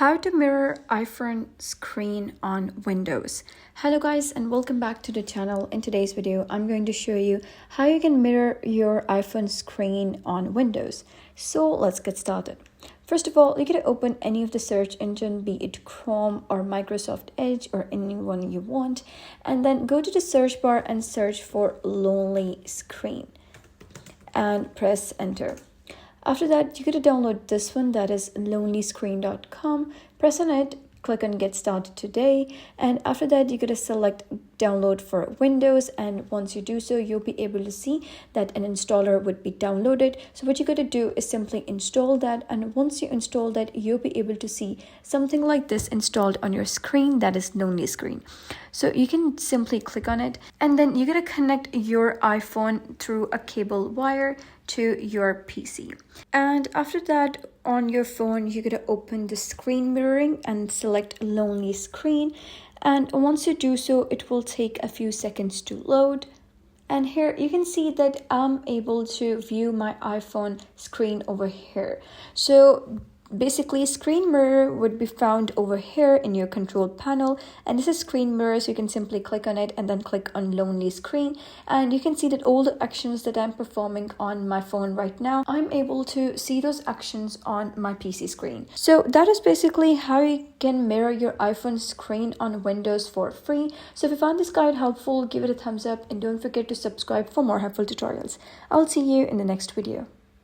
How to mirror iPhone screen on Windows. Hello guys and welcome back to the channel. In today's video, I'm going to show you how you can mirror your iPhone screen on Windows. So let's get started. First of all, you can open any of the search engine, be it Chrome or Microsoft Edge or anyone you want, and then go to the search bar and search for Lonely Screen and press enter. After that, you got to download this one, that is lonelyscreen.com. Press on it, click on get started today, and after that you got to select download for Windows, and once you do so, you'll be able to see that an installer would be downloaded. So what you got to do is simply install that, and once you install that, you'll be able to see something like this installed on your screen, that is Lonely Screen. So you can simply click on it, and then you got to connect your iPhone through a cable wire to your PC. And after that, on your phone, you're going to open the screen mirroring and select Lonely Screen. And once you do so, it will take a few seconds to load. And here you can see that I'm able to view my iPhone screen over here. So basically, screen mirror would be found over here in your control panel, and this is screen mirror, so you can simply click on it and then click on Lonely Screen, and you can see that all the actions that I'm performing on my phone right now, I'm able to see those actions on my PC screen. So that is basically how you can mirror your iPhone screen on Windows for free. So if you found this guide helpful, give it a thumbs up and don't forget to subscribe for more helpful tutorials. I'll see you in the next video.